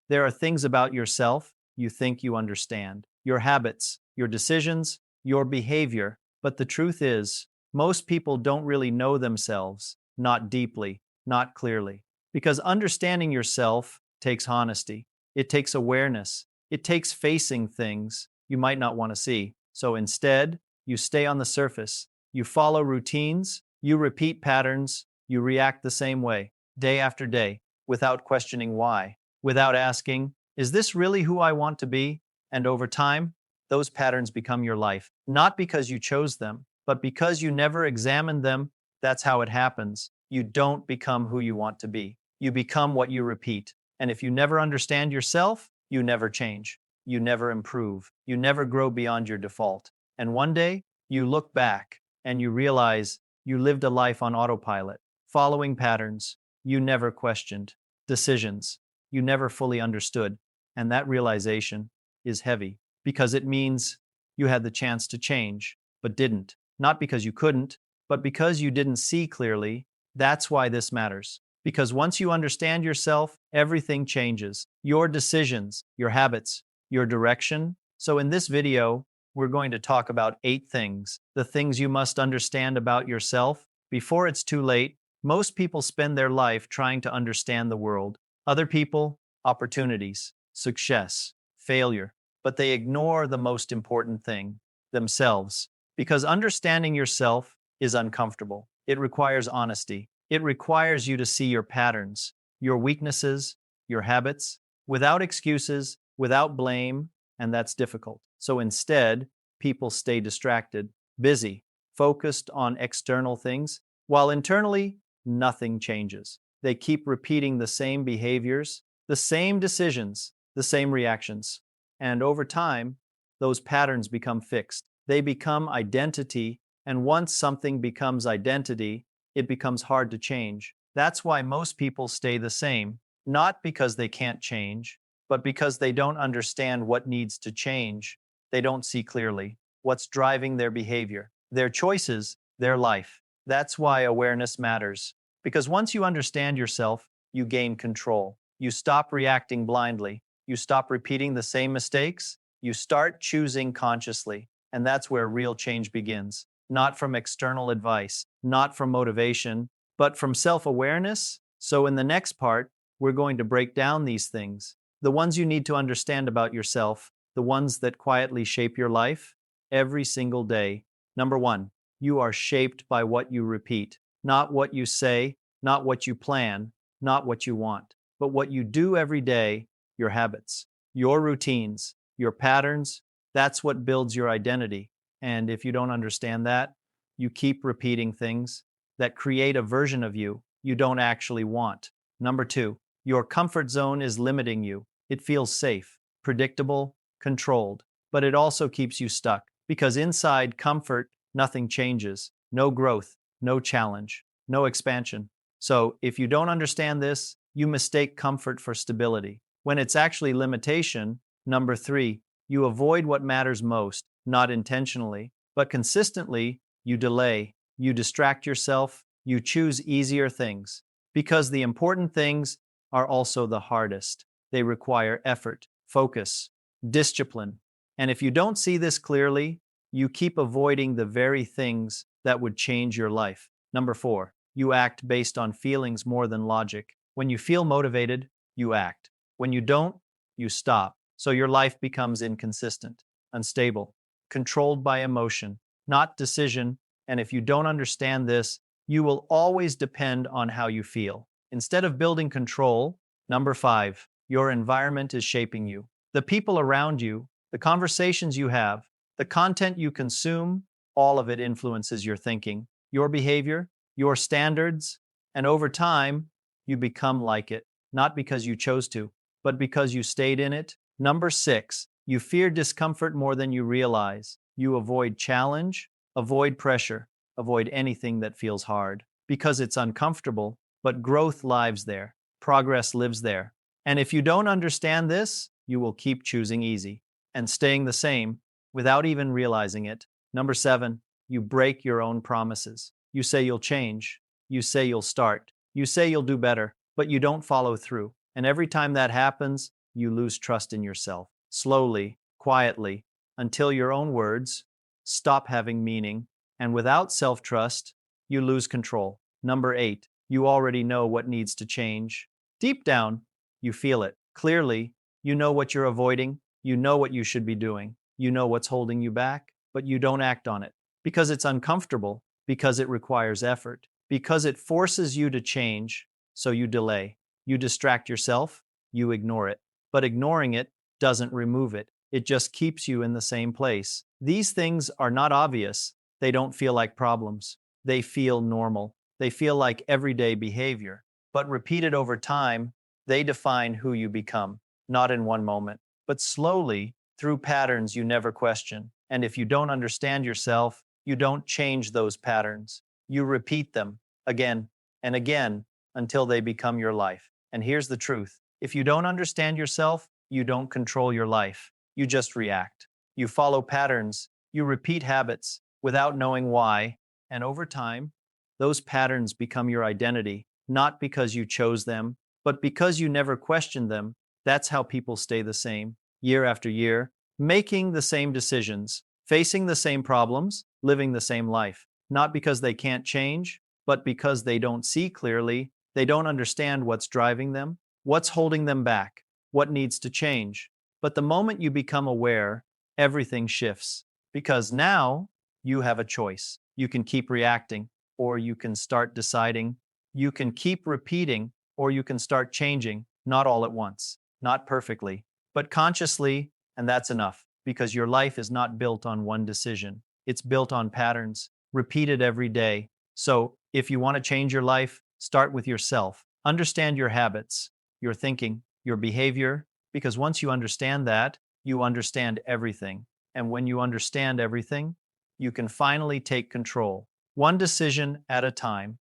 There are things about yourself you think you understand, your habits, your decisions, your behavior. But the truth is, most people don't really know themselves, not deeply, not clearly. Because understanding yourself takes honesty, it takes awareness, it takes facing things you might not want to see. So instead, you stay on the surface, you follow routines, you repeat patterns, you react the same way, day after day, without questioning why, without asking, is this really who I want to be? And over time, those patterns become your life, not because you chose them, but because you never examined them. That's how it happens. You don't become who you want to be. You become what you repeat. And if you never understand yourself, you never change. You never improve. You never grow beyond your default. And one day, you look back and you realize you lived a life on autopilot, following patterns you never questioned, decisions you never fully understood. And that realization is heavy because it means you had the chance to change, but didn't. Not because you couldn't, but because you didn't see clearly. That's why this matters. Because once you understand yourself, everything changes. Your decisions, your habits, your direction. So in this video, we're going to talk about 8 things, the things you must understand about yourself before it's too late. Most people spend their life trying to understand the world, other people, opportunities, success, failure, but they ignore the most important thing, themselves. Because understanding yourself is uncomfortable. It requires honesty. It requires you to see your patterns, your weaknesses, your habits, without excuses, without blame, and that's difficult. So instead, people stay distracted, busy, focused on external things, while internally, nothing changes. They keep repeating the same behaviors, the same decisions, the same reactions. And over time, those patterns become fixed. They become identity, and once something becomes identity, it becomes hard to change. That's why most people stay the same, not because they can't change, but because they don't understand what needs to change. They don't see clearly what's driving their behavior, their choices, their life. That's why awareness matters. Because once you understand yourself, you gain control. You stop reacting blindly. You stop repeating the same mistakes. You start choosing consciously. And that's where real change begins. Not from external advice, not from motivation, but from self-awareness. So in the next part, we're going to break down these things, the ones you need to understand about yourself, the ones that quietly shape your life every single day. Number 1, you are shaped by what you repeat, not what you say, not what you plan, not what you want, but what you do every day, your habits, your routines, your patterns. That's what builds your identity. And if you don't understand that, you keep repeating things that create a version of you you don't actually want. Number 2, your comfort zone is limiting you. It feels safe, predictable, controlled, but it also keeps you stuck because inside comfort, nothing changes, no growth, no challenge, no expansion. So if you don't understand this, you mistake comfort for stability when it's actually limitation. Number 3, you avoid what matters most, not intentionally, but consistently. You delay, you distract yourself, you choose easier things because the important things are also the hardest. They require effort, focus, discipline. And if you don't see this clearly, you keep avoiding the very things that would change your life. Number 4, you act based on feelings more than logic. When you feel motivated, you act. When you don't, you stop. So your life becomes inconsistent, unstable, controlled by emotion, not decision. And if you don't understand this, you will always depend on how you feel. Instead of building control, number 5, your environment is shaping you. The people around you, the conversations you have, the content you consume, all of it influences your thinking, your behavior, your standards, and over time, you become like it, not because you chose to, but because you stayed in it. Number 6, you fear discomfort more than you realize. You avoid challenge, avoid pressure, avoid anything that feels hard because it's uncomfortable, but growth lives there, progress lives there. And if you don't understand this, you will keep choosing easy and staying the same without even realizing it. Number 7, you break your own promises. You say you'll change, you say you'll start, you say you'll do better, but you don't follow through. And every time that happens, you lose trust in yourself. Slowly, quietly, until your own words stop having meaning. And without self trust, you lose control. Number 8, you already know what needs to change. Deep down, you feel it. Clearly, you know what you're avoiding. You know what you should be doing. You know what's holding you back, but you don't act on it because it's uncomfortable, because it requires effort, because it forces you to change, so you delay. You distract yourself, you ignore it. But ignoring it doesn't remove it, it just keeps you in the same place. These things are not obvious, they don't feel like problems. They feel normal. They feel like everyday behavior. But repeated over time, they define who you become, not in one moment, but slowly through patterns you never question. And if you don't understand yourself, you don't change those patterns. You repeat them again and again until they become your life. And here's the truth. If you don't understand yourself, you don't control your life. You just react. You follow patterns. You repeat habits without knowing why. And over time, those patterns become your identity, not because you chose them, but because you never questioned them. That's how people stay the same, year after year, making the same decisions, facing the same problems, living the same life. Not because they can't change, but because they don't see clearly, they don't understand what's driving them, what's holding them back, what needs to change. But the moment you become aware, everything shifts. Because now you have a choice. You can keep reacting, or you can start deciding. You can keep repeating, or you can start changing, not all at once, not perfectly, but consciously, and that's enough, because your life is not built on one decision. It's built on patterns, repeated every day. So, if you want to change your life, start with yourself. Understand your habits, your thinking, your behavior, because once you understand that, you understand everything. And when you understand everything, you can finally take control, one decision at a time.